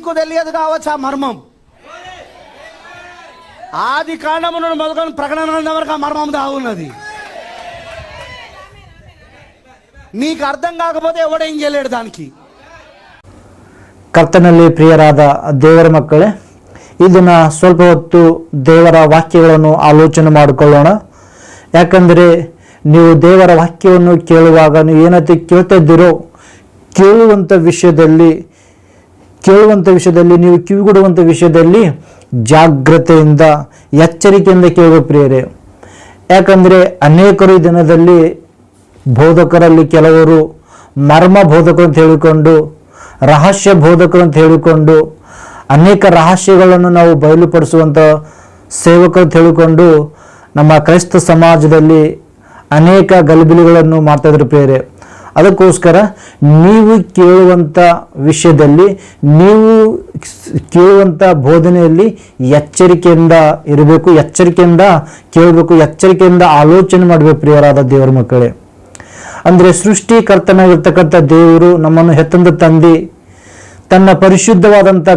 నీకు తెలియదు కావచ్చు ఆ మర్మం. ఆది కాండము నుండి మొదలుకొని ప్రకటన గ్రంథం వరకు ఆ మర్మం దాగున్నది. నీకు అర్థం కాకపోతే ఎవడేం చేయలేడు దానికి. ಕರ್ತನಲ್ಲಿ ಪ್ರಿಯರಾದ ದೇವರ ಮಕ್ಕಳೇ, ಈ ದಿನ ಸ್ವಲ್ಪ ಹೊತ್ತು ದೇವರ ವಾಕ್ಯಗಳನ್ನು ಆಲೋಚನೆ ಮಾಡಿಕೊಳ್ಳೋಣ. ಯಾಕಂದರೆ ನೀವು ದೇವರ ವಾಕ್ಯವನ್ನು ಕೇಳುವಾಗ ನೀವು ಏನಂತ ಕೇಳ್ತಾ ಇದ್ದೀರೋ ಕೇಳುವಂಥ ವಿಷಯದಲ್ಲಿ ನೀವು ಕಿವಿಗೊಡುವಂಥ ವಿಷಯದಲ್ಲಿ ಜಾಗ್ರತೆಯಿಂದ ಎಚ್ಚರಿಕೆಯಿಂದ ಕೇಳಬೇಕು ಪ್ರಿಯರೇ. ಯಾಕಂದರೆ ಅನೇಕರು ಈ ದಿನದಲ್ಲಿ ಬೋಧಕರಲ್ಲಿ ಕೆಲವರು ಮರ್ಮ ಬೋಧಕರು ಅಂತ ಹೇಳಿಕೊಂಡು, ರಹಸ್ಯ ಬೋಧಕರು ಅಂತ ಹೇಳಿಕೊಂಡು, ಅನೇಕ ರಹಸ್ಯಗಳನ್ನು ನಾವು ಬಯಲುಪಡಿಸುವಂಥ ಸೇವಕರು ಅಂತ ಹೇಳಿಕೊಂಡು ನಮ್ಮ ಕ್ರೈಸ್ತ ಸಮಾಜದಲ್ಲಿ ಅನೇಕ ಗಲಿಬಿಲಿಗಳನ್ನು ಮಾಡ್ತಾ ಇದ್ರು ಪ್ರಿಯರೇ. ಅದಕ್ಕೋಸ್ಕರ ನೀವು ಕೇಳುವಂಥ ವಿಷಯದಲ್ಲಿ, ನೀವು ಕೇಳುವಂಥ ಬೋಧನೆಯಲ್ಲಿ ಎಚ್ಚರಿಕೆಯಿಂದ ಇರಬೇಕು, ಎಚ್ಚರಿಕೆಯಿಂದ ಕೇಳಬೇಕು, ಎಚ್ಚರಿಕೆಯಿಂದ ಆಲೋಚನೆ ಮಾಡಬೇಕು ಪ್ರಿಯರಾದ ದೇವರ ಮಕ್ಕಳೇ. ಅಂದರೆ ಸೃಷ್ಟಿಕರ್ತನಾಗಿರ್ತಕ್ಕಂಥ ದೇವರು ನಮ್ಮನ್ನು ಹೆತ್ತಂದ ತಂದೆ ತನ್ನ ಪರಿಶುದ್ಧವಾದಂಥ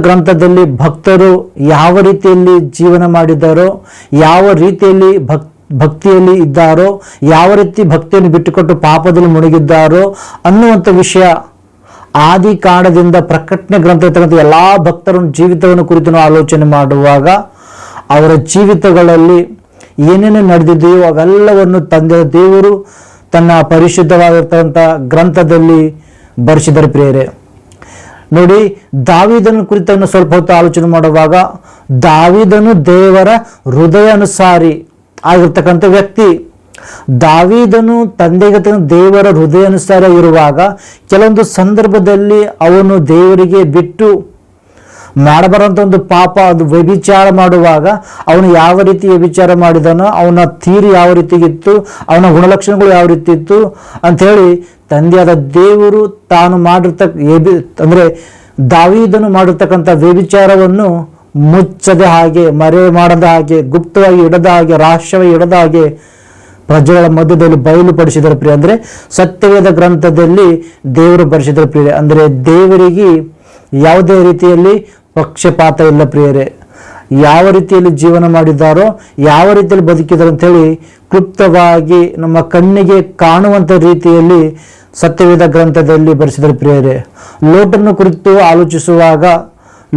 ಗ್ರಂಥದಲ್ಲಿ ಭಕ್ತರು ಯಾವ ರೀತಿಯಲ್ಲಿ ಜೀವನ ಮಾಡಿದ್ದಾರೋ, ಯಾವ ರೀತಿಯಲ್ಲಿ ಭಕ್ತಿಯಲ್ಲಿ ಇದ್ದಾರೋ, ಯಾವ ರೀತಿ ಭಕ್ತಿಯನ್ನು ಬಿಟ್ಟುಕೊಟ್ಟು ಪಾಪದಲ್ಲಿ ಮುಳುಗಿದ್ದಾರೋ ಅನ್ನುವಂಥ ವಿಷಯ ಆದಿ ಕಾಂಡದಿಂದ ಪ್ರಕಟಣೆ ಗ್ರಂಥ ಇರ್ತಕ್ಕಂಥ ಎಲ್ಲ ಭಕ್ತರ ಜೀವಿತವನ್ನು ಕುರಿತು ಆಲೋಚನೆ ಮಾಡುವಾಗ ಅವರ ಜೀವಿತಗಳಲ್ಲಿ ಏನೇನು ನಡೆದಿದೆಯೋ ಅವೆಲ್ಲವನ್ನು ತಂದೆ ದೇವರು ತನ್ನ ಪರಿಶುದ್ಧವಾಗಿರ್ತಕ್ಕಂಥ ಗ್ರಂಥದಲ್ಲಿ ಬರೆಸಿದರೆ ಪ್ರಿಯರೇ. ನೋಡಿ, ದಾವೀದನ ಕುರಿತನ್ನು ಸ್ವಲ್ಪ ಹೊತ್ತು ಆಲೋಚನೆ ಮಾಡುವಾಗ ದಾವೀದನು ದೇವರ ಹೃದಯಾನುಸಾರಿ ಆಗಿರ್ತಕ್ಕಂಥ ವ್ಯಕ್ತಿ. ದಾವೀದನು ತಂದೆಗೆ ದೇವರ ಹೃದಯಾನುಸಾರ ಇರುವಾಗ ಕೆಲವೊಂದು ಸಂದರ್ಭದಲ್ಲಿ ಅವನು ದೇವರಿಗೆ ಬಿಟ್ಟು ಮಾಡಬಾರಂಥ ಒಂದು ಪಾಪ, ಅದು ವ್ಯಭಿಚಾರ ಮಾಡುವಾಗ ಅವನು ಯಾವ ರೀತಿ ವ್ಯಭಿಚಾರ ಮಾಡಿದನೋ, ಅವನ ತೀರು ಯಾವ ರೀತಿಗಿತ್ತು, ಅವನ ಗುಣಲಕ್ಷಣಗಳು ಯಾವ ರೀತಿ ಇತ್ತು ಅಂಥೇಳಿ ತಂದೆಯಾದ ದೇವರು ತಾನು ಅಂದರೆ ದಾವೀದನು ಮಾಡಿರ್ತಕ್ಕಂಥ ವ್ಯಭಿಚಾರವನ್ನು ಮುಚ್ಚದ ಹಾಗೆ, ಮರೆ ಮಾಡದ ಹಾಗೆ, ಗುಪ್ತವಾಗಿ ಇಡದ ಹಾಗೆ, ರಹಸ್ಯವಾಗಿ ಇಡದ ಹಾಗೆ ಪ್ರಜೆಗಳ ಮಧ್ಯದಲ್ಲಿ ಬಯಲುಪಡಿಸಿದರ ಪ್ರಿಯ. ಅಂದರೆ ಸತ್ಯವೇದ ಗ್ರಂಥದಲ್ಲಿ ದೇವರು ಬರೆಸಿದರ ಪ್ರಿಯ. ಅಂದರೆ ದೇವರಿಗೆ ಯಾವುದೇ ರೀತಿಯಲ್ಲಿ ಪಕ್ಷಪಾತ ಇಲ್ಲ ಪ್ರಿಯರೇ. ಯಾವ ರೀತಿಯಲ್ಲಿ ಜೀವನ ಮಾಡಿದ್ದಾರೋ, ಯಾವ ರೀತಿಯಲ್ಲಿ ಬದುಕಿದಾರೋ ಅಂಥೇಳಿ ಕ್ಲುಪ್ತವಾಗಿ ನಮ್ಮ ಕಣ್ಣಿಗೆ ಕಾಣುವಂಥ ರೀತಿಯಲ್ಲಿ ಸತ್ಯವೇದ ಗ್ರಂಥದಲ್ಲಿ ಬರೆಸಿದರೆ ಪ್ರಿಯರೇ. ಲೋಟನ ಕುರಿತು ಆಲೋಚಿಸುವಾಗ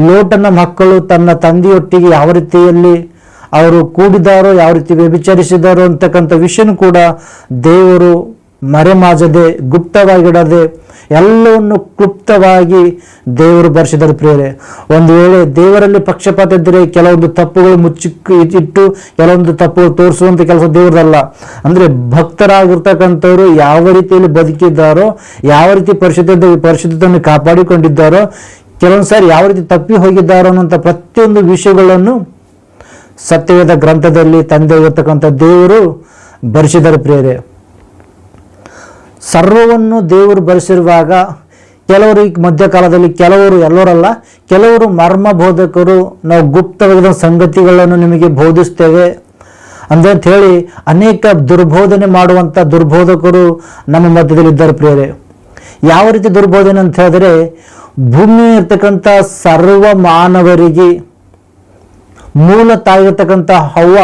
ಲೋಟನ ಮಕ್ಕಳು ತನ್ನ ತಂದೆಯೊಟ್ಟಿಗೆ ಯಾವ ರೀತಿಯಲ್ಲಿ ಅವರು ಕೂಡಿದಾರೋ, ಯಾವ ರೀತಿ ವ್ಯಭಿಚಾರಿಸಿದಾರೋ ಅಂತಕ್ಕಂಥ ವಿಷಯನೂ ಕೂಡ ದೇವರು ಮರೆಮಾಚದೆ, ಗುಪ್ತವಾಗಿಡದೆ ಎಲ್ಲವನ್ನು ಕ್ಲುಪ್ತವಾಗಿ ದೇವರು ಬರೆಸಿದ್ದಾರೆ ಪ್ರಿಯರೇ. ಒಂದು ವೇಳೆ ದೇವರಲ್ಲಿ ಪಕ್ಷಪಾತ ಇದ್ದರೆ ಕೆಲವೊಂದು ತಪ್ಪುಗಳು ಇಟ್ಟು ಕೆಲವೊಂದು ತಪ್ಪುಗಳು ತೋರಿಸುವಂಥ ಕೆಲಸ ದೇವರಲ್ಲ. ಅಂದರೆ ಭಕ್ತರಾಗಿರ್ತಕ್ಕಂಥವ್ರು ಯಾವ ರೀತಿಯಲ್ಲಿ ಬದುಕಿದ್ದಾರೋ, ಯಾವ ರೀತಿ ಪರಿಶುದ್ಧತೆಯನ್ನು ಕಾಪಾಡಿಕೊಂಡಿದ್ದಾರೋ, ಕೆಲವೊಂದು ಸಾರಿ ಯಾವ ರೀತಿ ತಪ್ಪಿ ಹೋಗಿದ್ದಾರೋ ಅನ್ನೋಂಥ ಪ್ರತಿಯೊಂದು ವಿಷಯಗಳನ್ನು ಸತ್ಯವೇದ ಗ್ರಂಥದಲ್ಲಿ ತಂದೆ ಇರತಕ್ಕಂಥ ದೇವರು ಬರೆಸಿದ್ದಾರೆ ಪ್ರಿಯರೇ. ಸರ್ವವನ್ನು ದೇವರು ಬರೆಸಿರುವಾಗ ಕೆಲವರು ಈ ಮಧ್ಯಕಾಲದಲ್ಲಿ, ಎಲ್ಲರಲ್ಲ, ಕೆಲವರು ಮರ್ಮ ಬೋಧಕರು, ನಾವು ಗುಪ್ತವಾದ ಸಂಗತಿಗಳನ್ನು ನಿಮಗೆ ಬೋಧಿಸ್ತೇವೆ ಅಂತ ಹೇಳಿ ಅನೇಕ ದುರ್ಬೋಧನೆ ಮಾಡುವಂಥ ದುರ್ಬೋಧಕರು ನಮ್ಮ ಮಧ್ಯದಲ್ಲಿ ಇದ್ದಾರೆ ಪ್ರಿಯರೇ. ಯಾವ ರೀತಿ ದುರ್ಬೋಧನೆ ಅಂತ ಹೇಳಿದ್ರೆ, ಭೂಮಿ ಇರ್ತಕ್ಕಂಥ ಸರ್ವ ಮಾನವರಿಗೆ ಮೂಲ ತಾಯಿರ್ತಕ್ಕಂಥ ಹವ್ವ,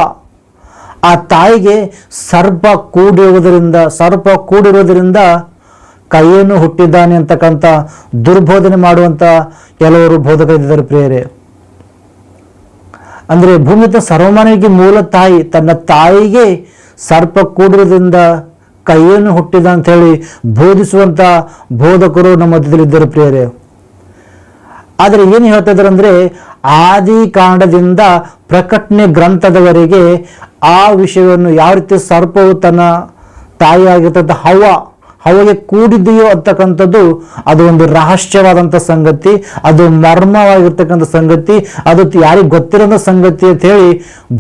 ಆ ತಾಯಿಗೆ ಸರ್ಪ ಕೂಡಿರುವುದರಿಂದ ಕೈಯನ್ನು ಹುಟ್ಟಿದ್ದಾನೆ ಅಂತಕ್ಕಂಥ ದುರ್ಬೋಧನೆ ಮಾಡುವಂಥ ಕೆಲವರು ಬೋಧಕರಿದ್ದಾರೆ ಪ್ರಿಯರೇ. ಅಂದರೆ ಭೂಮಿ ಸರ್ವಮಾನವಿಗೆ ಮೂಲ ತಾಯಿ, ತನ್ನ ತಾಯಿಗೆ ಸರ್ಪ ಕೂಡಿರೋದ್ರಿಂದ ಕೈಯನ್ನು ಹುಟ್ಟಿದ ಅಂತ ಹೇಳಿ ಬೋಧಿಸುವಂಥ ಬೋಧಕರು ನಮ್ಮ ಮಧ್ಯದಲ್ಲಿದ್ದರು ಪ್ರಿಯರೇ. ಆದರೆ ಏನು ಹೇಳ್ತಾ ಇದ್ದಾರೆ ಅಂದರೆ, ಆದಿ ಕಾಂಡದಿಂದ ಪ್ರಕಟಣೆ ಗ್ರಂಥದವರೆಗೆ ಆ ವಿಷಯವನ್ನು ಯಾವ ರೀತಿ ಸರ್ಪವು ತನ್ನ ತಾಯಿಯಾಗಿರ್ತಕ್ಕಂಥ ಹವ್ವಗೆ ಕೂಡಿದೆಯೋ ಅಂತಕ್ಕಂಥದ್ದು ಅದು ಒಂದು ರಹಸ್ಯವಾದಂಥ ಸಂಗತಿ, ಅದು ಮರ್ಮವಾಗಿರ್ತಕ್ಕಂಥ ಸಂಗತಿ, ಅದು ಯಾರಿಗೆ ಗೊತ್ತಿರೋಂಥ ಸಂಗತಿ ಅಂತ ಹೇಳಿ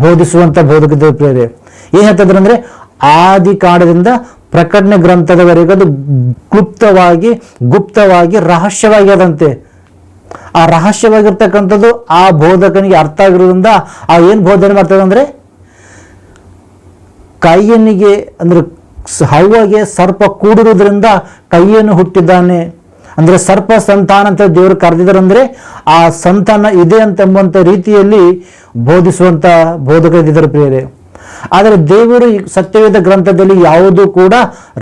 ಬೋಧಿಸುವಂಥ ಬೋಧಕದ ಪ್ರಿಯರೇ. ಏನು ಹೇಳ್ತಿದ್ರು ಅಂದರೆ, ಆದಿ ಕಾಂಡದಿಂದ ಪ್ರಕಟಣೆ ಗ್ರಂಥದವರೆಗೆ ಅದು ಗುಪ್ತವಾಗಿ ರಹಸ್ಯವಾಗಿ ಅದಂತೆ. ಆ ರಹಸ್ಯವಾಗಿರ್ತಕ್ಕಂಥದ್ದು ಆ ಬೋಧಕನಿಗೆ ಅರ್ಥ ಆಗಿರೋದ್ರಿಂದ ಆ ಏನು ಬೋಧನೆ ಮಾಡ್ತದೆ ಅಂದರೆ, ಕೈಯನಿಗೆ ಅಂದರೆ ಹವ್ವಗೆ ಸರ್ಪ ಕೂಡಿರುವುದರಿಂದ ಕೈಯನ್ನು ಹುಟ್ಟಿದ್ದಾನೆ ಅಂದರೆ ಸರ್ಪ ಸಂತಾನ ಅಂತ ದೇವರು ಕರೆದಿದ್ದಾರಂದ್ರೆ ಆ ಸಂತಾನ ಇದೆ ಅಂತಂಬಂಥ ರೀತಿಯಲ್ಲಿ ಬೋಧಿಸುವಂಥ ಬೋಧಕರಿದ್ದಾರೆ ಪ್ರಿಯರೇ. ಆದರೆ ದೇವರು ಈ ಸತ್ಯವೇದ ಗ್ರಂಥದಲ್ಲಿ ಯಾವುದೂ ಕೂಡ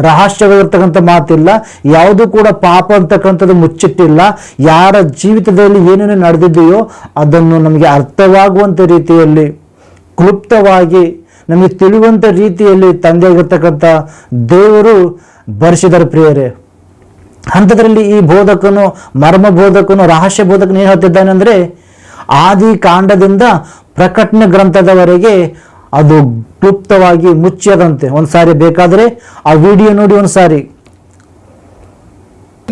ರಹಸ್ಯವಾಗಿರ್ತಕ್ಕಂಥ ಮಾತಿಲ್ಲ, ಯಾವುದೂ ಕೂಡ ಪಾಪ ಅಂತಕ್ಕಂಥದ್ದು ಮುಚ್ಚಿಟ್ಟಿಲ್ಲ. ಯಾರ ಜೀವಿತದಲ್ಲಿ ಏನೇನು ನಡೆದಿದೆಯೋ ಅದನ್ನು ನಮಗೆ ಅರ್ಥವಾಗುವಂಥ ರೀತಿಯಲ್ಲಿ, ಕ್ಲುಪ್ತವಾಗಿ ನಮಗೆ ತಿಳಿಯುವಂಥ ರೀತಿಯಲ್ಲಿ ತಂದೆಯಾಗಿರ್ತಕ್ಕಂಥ ದೇವರು ಬರೆಸಿದ್ದಾರೆ ಪ್ರಿಯರೇ. ಅಂಥದ್ರಲ್ಲಿ ಈ ಬೋಧಕನು, ಮರ್ಮ ಬೋಧಕನು, ರಹಸ್ಯ ಬೋಧಕನು ಏನು ಹೇಳ್ತಿದ್ದಾನೆ ಅಂದರೆ, ಆದಿ ಕಾಂಡದಿಂದ ಪ್ರಕಟಣೆ ಗ್ರಂಥದವರೆಗೆ ಅದು ಕ್ಲುಪ್ತವಾಗಿ ಮುಚ್ಚಿಯದಂತೆ. ಒಂದ್ಸಾರಿ ಬೇಕಾದರೆ ఆ వీడియో ನೋಡಿ ಒಂದ್సారి.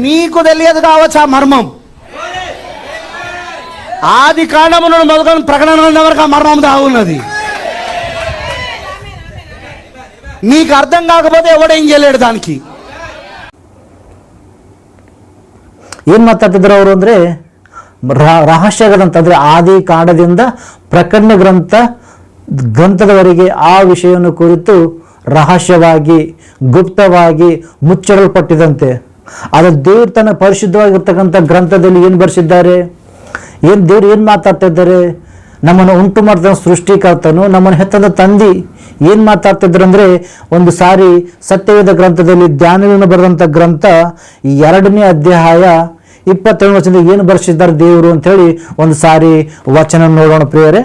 నీకు తెలియదు కావచ్చు ఆ మర్మం. ఆది కాండము నుండి మొదలుకొని ప్రకటన గ్రంథం వరకు ఆ మర్మం దాగున్నది. నీకు అర్థం కాకపోతే ఎవడేం చేయలేడు దానికి. ಏನ್ ಮಾತಾಡ್ತಿದ್ರು ಅವರು ಅಂದ್ರೆ, ರಹಸ್ಯ ಗ್ರಂಥ ಅಂದ್ರೆ ಆದಿ ಕಾಂಡದಿಂದ ಪ್ರಕಟಣೆ ಗ್ರಂಥದವರೆಗೆ ಆ ವಿಷಯವನ್ನು ಕುರಿತು ರಹಸ್ಯವಾಗಿ, ಗುಪ್ತವಾಗಿ ಮುಚ್ಚಿಡಲ್ಪಟ್ಟಿದಂತೆ. ಆದರೆ ದೇವರು ತನ್ನ ಪರಿಶುದ್ಧವಾಗಿರ್ತಕ್ಕಂಥ ಗ್ರಂಥದಲ್ಲಿ ಏನು ಬರೆಸಿದ್ದಾರೆ, ದೇವರು ಏನು ಮಾತಾಡ್ತಾ ಇದ್ದಾರೆ, ನಮ್ಮನ್ನು ಉಂಟು ಮಾಡಿದ ಸೃಷ್ಟಿಕರ್ತನು, ನಮ್ಮನ್ನು ಹೆತ್ತದ ತಂದೆ ಏನು ಮಾತಾಡ್ತಿದ್ರು ಅಂದರೆ, ಒಂದು ಸಾರಿ ಸತ್ಯವೇದ ಗ್ರಂಥದಲ್ಲಿ ದಾನಿಯೇಲನು ಬರೆದಂಥ ಗ್ರಂಥ 2ನೇ ಅಧ್ಯಾಯ 27 ವಚನದಲ್ಲಿ ಏನು ಬರೆಸಿದ್ದಾರೆ ದೇವರು ಅಂತೇಳಿ ಒಂದು ಸಾರಿ ವಚನ ನೋಡೋಣ ಪ್ರಿಯರೇ.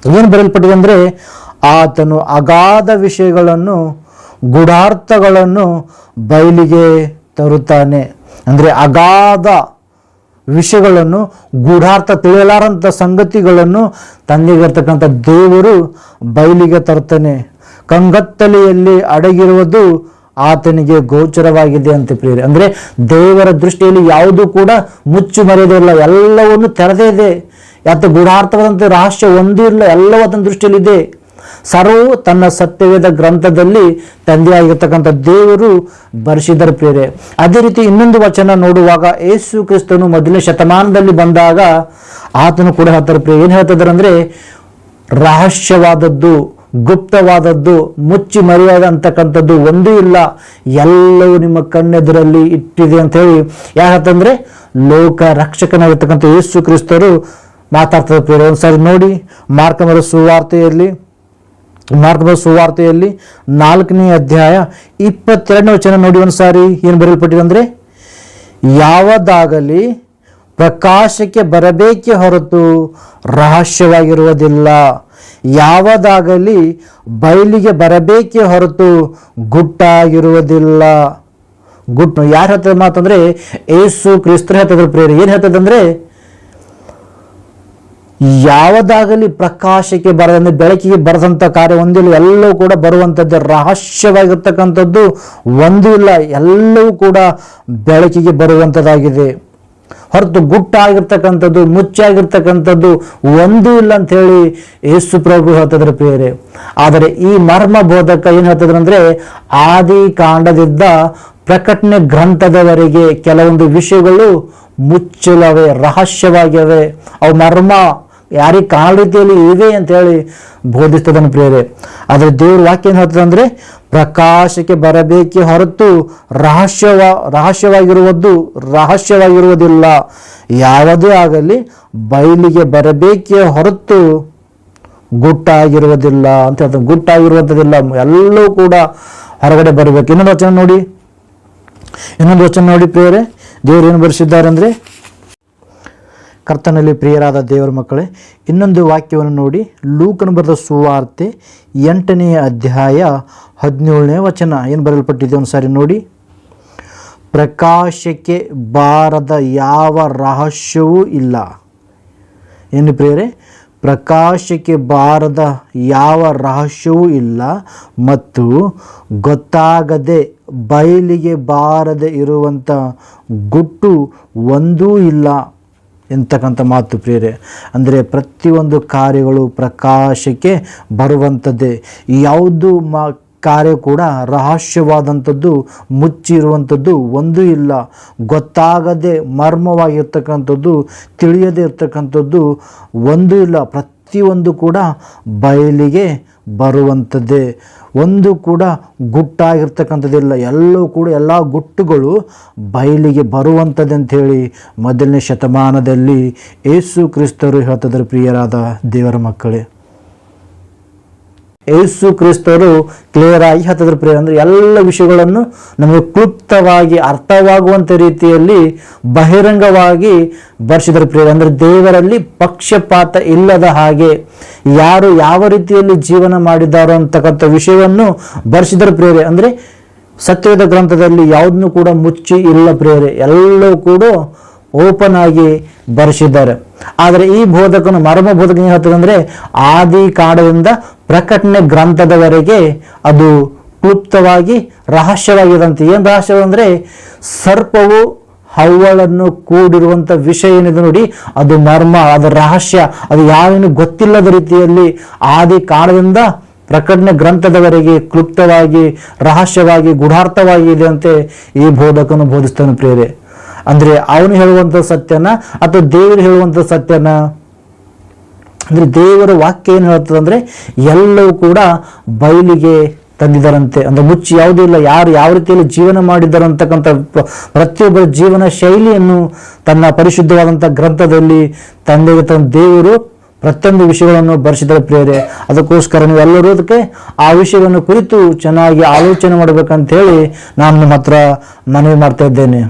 ಏನು ಬರೆಯಲ್ಪಟ್ಟಿದೆ ಅಂದರೆ, ಆತನು ಅಗಾಧ ವಿಷಯಗಳನ್ನು, ಗೂಢಾರ್ಥಗಳನ್ನು ಬಯಲಿಗೆ ತರುತ್ತಾನೆ. ಅಂದರೆ ಅಗಾಧ ವಿಷಯಗಳನ್ನು, ಗೂಢಾರ್ಥ, ತಿಳಿಯಲಾರಂಥ ಸಂಗತಿಗಳನ್ನು ತಂದೆಗಿರ್ತಕ್ಕಂಥ ದೇವರು ಬಯಲಿಗೆ ತರುತ್ತಾನೆ. ಕಂಗತ್ತಲೆಯಲ್ಲಿ ಅಡಗಿರುವುದು ಆತನಿಗೆ ಗೋಚರವಾಗಿದೆ ಅಂತ ಪ್ರಿಯರೇ. ಅಂದರೆ ದೇವರ ದೃಷ್ಟಿಯಲ್ಲಿ ಯಾವುದೂ ಕೂಡ ಮುಚ್ಚು ಮರೆಯೋದಿಲ್ಲ, ಎಲ್ಲವನ್ನು ತೆರೆದೇ ಇದೆ. ಯಾತ ಗೂಢಾರ್ಥವಾದಂಥ ರಹಸ್ಯ ಒಂದೂ ಇಲ್ಲ, ಎಲ್ಲವೂ ಆತನ ದೃಷ್ಟಿಯಲ್ಲಿದೆ. ಸರ್ವವು ತನ್ನ ಸತ್ಯವೇದ ಗ್ರಂಥದಲ್ಲಿ ತಂದೆಯಾಗಿರ್ತಕ್ಕಂಥ ದೇವರು ಬರೆಸಿದ್ದಾರೆ ಪ್ರಿಯರೇ. ಅದೇ ರೀತಿ ಇನ್ನೊಂದು ವಚನ ನೋಡುವಾಗ, ಯೇಸು ಕ್ರಿಸ್ತನು ಮೊದಲನೇ ಶತಮಾನದಲ್ಲಿ ಬಂದಾಗ ಆತನು ಕೂಡ ಹೇಳ್ತಾರೆ ಪ್ರಿಯ. ಏನು ಹೇಳ್ತಿದ್ದಾರೆ ಅಂದರೆ, ರಹಸ್ಯವಾದದ್ದು, ಗುಪ್ತವಾದದ್ದು, ಮುಚ್ಚಿ ಮರೆಯಾದ ಅಂತಕ್ಕಂಥದ್ದು ಒಂದೂ ಇಲ್ಲ, ಎಲ್ಲವೂ ನಿಮ್ಮ ಕಣ್ಣೆದುರಲ್ಲಿ ಇಟ್ಟಿದೆ ಅಂತ ಹೇಳಿ ಯಾಕಂತಂದ್ರೆ ಲೋಕ ರಕ್ಷಕನಾಗಿರ್ತಕ್ಕಂಥ ಯೇಸು ಕ್ರಿಸ್ತರು ಮಾತಾಡ್ತಾರೆ ಪ್ರಿಯರೇ. ಒಂದ್ಸಾರಿ ನೋಡಿ, ಮಾರ್ಕನ ಸುವಾರ್ತೆಯಲ್ಲಿ 4ನೇ ಅಧ್ಯಾಯ 22ನೇ ವಚನ ನೋಡಿ ಒಂದ್ಸಾರಿ. ಏನು ಬರೆಯಲ್ಪಟ್ಟಿದೆ ಅಂದರೆ, ಯಾವುದಾಗಲಿ ಪ್ರಕಾಶಕ್ಕೆ ಬರಬೇಕೇ ಹೊರತು ರಹಸ್ಯವಾಗಿರುವುದಿಲ್ಲ, ಯಾವುದಾಗಲಿ ಬಯಲಿಗೆ ಬರಬೇಕೇ ಹೊರತು ಗುಟ್ಟಾಗಿರುವುದಿಲ್ಲ. ಗುಟ್ಟು ಯಾರು ಹೇಳ್ತದ ಮಾತಂದ್ರೆ ಯೇಸು ಕ್ರಿಸ್ತರು ಹೇಳ್ತಿದ್ರು ಪ್ರಿಯರೇ. ಏನು ಹೇಳ್ತದಂದ್ರೆ, ಯಾವುದಾಗಲಿ ಪ್ರಕಾಶಕ್ಕೆ ಬರದಂದ್ರೆ ಬೆಳಕಿಗೆ ಬರದಂಥ ಕಾರ್ಯ ಒಂದಿಲ್ಲ, ಎಲ್ಲವೂ ಕೂಡ ಬರುವಂಥದ್ದು ರಹಸ್ಯವಾಗಿರ್ತಕ್ಕಂಥದ್ದು ಒಂದೂ ಇಲ್ಲ, ಎಲ್ಲವೂ ಕೂಡ ಬೆಳಕಿಗೆ ಬರುವಂಥದ್ದಾಗಿದೆ ಹೊರತು ಗುಟ್ಟಾಗಿರ್ತಕ್ಕಂಥದ್ದು, ಮುಚ್ಚಾಗಿರ್ತಕ್ಕಂಥದ್ದು ಒಂದೂ ಇಲ್ಲ ಅಂತ ಹೇಳಿ ಯೇಸು ಪ್ರಭು ಹೇಳ್ತಿದ್ರು ಪ್ರಿಯರೇ. ಆದರೆ ಈ ಮರ್ಮ ಬೋಧಕ ಏನು ಹೇಳ್ತಿದ್ರು ಅಂದರೆ, ಆದಿ ಕಾಂಡದಿಂದ ಪ್ರಕಟಣೆ ಗ್ರಂಥದವರೆಗೆ ಕೆಲವೊಂದು ವಿಷಯಗಳು ಮುಚ್ಚಲವೆ, ರಹಸ್ಯವಾಗಿವೆ, ಅವು ಮರ್ಮ ಯಾರಿಗೆ ಕಾಣ ರೀತಿಯಲ್ಲಿ ಇವೆ ಅಂತ ಹೇಳಿ ಬೋಧಿಸ್ತದನ್ನು ಪ್ರಿಯರೇ. ಆದರೆ ದೇವ್ರ ವಾಕ್ಯ ಏನು ಹೇಳ್ತದೆ ಅಂದರೆ, ಪ್ರಕಾಶಕ್ಕೆ ಬರಬೇಕೇ ಹೊರತು ರಹಸ್ಯವಾಗಿರುವುದಿಲ್ಲ, ಯಾವುದೇ ಆಗಲಿ ಬಯಲಿಗೆ ಬರಬೇಕೇ ಹೊರತು ಗುಟ್ಟಾಗಿರುವುದಿಲ್ಲ ಅಂತ ಹೇಳ್ತಾರೆ. ಗುಟ್ಟಾಗಿರುವಂಥದ್ದಿಲ್ಲ, ಎಲ್ಲವೂ ಕೂಡ ಹೊರಗಡೆ ಬರಬೇಕು. ಇನ್ನೊಂದು ವಚನ ನೋಡಿ ಪ್ರಿಯರೇ, ದೇವರು ಏನು ಬರೆಸಿದ್ದಾರೆ ಅಂದರೆ, ಕರ್ತನಲ್ಲಿ ಪ್ರಿಯರಾದ ದೇವರ ಮಕ್ಕಳೇ, ಇನ್ನೊಂದು ವಾಕ್ಯವನ್ನು ನೋಡಿ. ಲೂಕನು ಬರೆದ ಸುವಾರ್ತೆ 8ನೇ ಅಧ್ಯಾಯ 17ನೇ ವಚನ ಏನು ಬರೆಯಲ್ಪಟ್ಟಿದೆ ಒಂದು ಸಾರಿ ನೋಡಿ. ಪ್ರಕಾಶಕ್ಕೆ ಬಾರದ ಯಾವ ರಹಸ್ಯವೂ ಇಲ್ಲ. ಏನು ಪ್ರಿಯರೇ, ಪ್ರಕಾಶಕ್ಕೆ ಬಾರದ ಯಾವ ರಹಸ್ಯವೂ ಇಲ್ಲ ಮತ್ತು ಗೊತ್ತಾಗದೆ ಬಯಲಿಗೆ ಬಾರದೆ ಇರುವಂಥ ಗುಟ್ಟು ಒಂದೂ ಇಲ್ಲ ಎಂತಕ್ಕಂಥ ಮಾತು ಪ್ರಿಯರೇ. ಅಂದರೆ ಪ್ರತಿಯೊಂದು ಕಾರ್ಯಗಳು ಪ್ರಕಾಶಕ್ಕೆ ಬರುವಂಥದ್ದೇ. ಯಾವುದು ಕಾರ್ಯ ಕೂಡ ರಹಸ್ಯವಾದಂಥದ್ದು, ಮುಚ್ಚಿರುವಂಥದ್ದು ಒಂದೂ ಇಲ್ಲ. ಗೊತ್ತಾಗದೆ ಮರ್ಮವಾಗಿರ್ತಕ್ಕಂಥದ್ದು, ತಿಳಿಯದೇ ಇರ್ತಕ್ಕಂಥದ್ದು ಒಂದೂ ಇಲ್ಲ. ಪ್ರತಿಯೊಂದು ಕೂಡ ಬಯಲಿಗೆ ಬರುವಂಥದ್ದೇ. ಒಂದು ಕೂಡ ಗುಟ್ಟಾಗಿರ್ತಕ್ಕಂಥದ್ದಿಲ್ಲ, ಎಲ್ಲವೂ ಕೂಡ ಎಲ್ಲ ಗುಟ್ಟುಗಳು ಬಯಲಿಗೆ ಬರುವಂಥದ್ದು ಅಂಥೇಳಿ ಮೊದಲನೇ ಶತಮಾನದಲ್ಲಿ ಯೇಸು ಕ್ರಿಸ್ತರು ಹೇಳ್ತಿದ್ರು. ಪ್ರಿಯರಾದ ದೇವರ ಮಕ್ಕಳೇ, ಯೇಸು ಕ್ರಿಸ್ತರು ಕ್ಲಿಯರ್ ಆಗಿ ಹೇಳ್ತಿದ್ರು ಪ್ರಿಯ, ಅಂದರೆ ಎಲ್ಲ ವಿಷಯಗಳನ್ನು ನಮಗೆ ಕ್ಲುಪ್ತವಾಗಿ ಅರ್ಥವಾಗುವಂಥ ರೀತಿಯಲ್ಲಿ ಬಹಿರಂಗವಾಗಿ ಬರ್ಸಿದ್ರು ಪ್ರಿಯ. ಅಂದರೆ ದೇವರಲ್ಲಿ ಪಕ್ಷಪಾತ ಇಲ್ಲದ ಹಾಗೆ ಯಾರು ಯಾವ ರೀತಿಯಲ್ಲಿ ಜೀವನ ಮಾಡಿದ್ದಾರೋ ಅಂತಕ್ಕಂಥ ವಿಷಯವನ್ನು ಬರ್ಸಿದ್ರು ಪ್ರಿಯರೇ. ಅಂದರೆ ಸತ್ಯವೇದ ಗ್ರಂಥದಲ್ಲಿ ಯಾವುದನ್ನು ಕೂಡ ಮುಚ್ಚಿ ಇಲ್ಲ ಪ್ರಿಯರೇ, ಎಲ್ಲವೂ ಕೂಡ ಓಪನ್ ಆಗಿ ಬರೆಸಿದ್ದಾರೆ. ಆದರೆ ಈ ಬೋಧಕನು ಮರ್ಮ ಬೋಧಕ ಏನು ಹೇಳ್ತದೆ ಅಂದರೆ ಆದಿ ಕಾಂಡದಿಂದ ಪ್ರಕಟಣೆ ಗ್ರಂಥದವರೆಗೆ ಅದು ಕ್ಲುಪ್ತವಾಗಿ ರಹಸ್ಯವಾಗಿದಂತೆ. ಏನು ರಹಸ್ಯ ಅಂದರೆ ಸರ್ಪವು ಹವ್ವಳನ್ನು ಕೂಡಿರುವಂಥ ವಿಷಯ ಏನಿದೆ ನೋಡಿ, ಅದು ಮರ್ಮ, ಅದು ರಹಸ್ಯ, ಅದು ಯಾವೇನು ಗೊತ್ತಿಲ್ಲದ ರೀತಿಯಲ್ಲಿ ಆದಿ ಕಾಂಡದಿಂದ ಪ್ರಕಟಣೆ ಗ್ರಂಥದವರೆಗೆ ಕ್ಲುಪ್ತವಾಗಿ ರಹಸ್ಯವಾಗಿ ಗೂಢಾರ್ಥವಾಗಿ ಇದೆ ಅಂತೆ ಈ ಬೋಧಕನು ಬೋಧಿಸ್ತಾನೆ ಪ್ರಿಯರೇ. ಅಂದರೆ ಅವನು ಹೇಳುವಂಥ ಸತ್ಯನ ಅಥವಾ ದೇವರು ಹೇಳುವಂಥ ಸತ್ಯನ, ಅಂದರೆ ದೇವರ ವಾಕ್ಯ ಏನು ಹೇಳ್ತದೆ ಅಂದರೆ ಎಲ್ಲವೂ ಕೂಡ ಬಯಲಿಗೆ ತಂದಿದ್ದಾರಂತೆ. ಅಂದರೆ ಮುಚ್ಚಿ ಯಾವುದೂ ಇಲ್ಲ. ಯಾರು ಯಾವ ರೀತಿಯಲ್ಲಿ ಜೀವನ ಮಾಡಿದ್ದಾರೆ ಅಂತಕ್ಕಂಥ ಪ್ರತಿಯೊಬ್ಬರ ಜೀವನ ಶೈಲಿಯನ್ನು ತನ್ನ ಪರಿಶುದ್ಧವಾದಂಥ ಗ್ರಂಥದಲ್ಲಿ ತಂದೆಗೆ ತನ್ನ ದೇವರು ಪ್ರತಿಯೊಂದು ವಿಷಯಗಳನ್ನು ಬರೆಸಿದರೆ ಪ್ರಿಯರೇ. ಅದಕ್ಕೋಸ್ಕರ ನೀವು ಎಲ್ಲರೂ ಅದಕ್ಕೆ ಆ ವಿಷಯವನ್ನು ಕುರಿತು ಚೆನ್ನಾಗಿ ಆಲೋಚನೆ ಮಾಡಬೇಕಂತ ಹೇಳಿ ನಾನು ನಿಮ್ಮ ಹತ್ರ ಮನವಿ ಮಾಡ್ತಾ ಇದ್ದೇನೆ.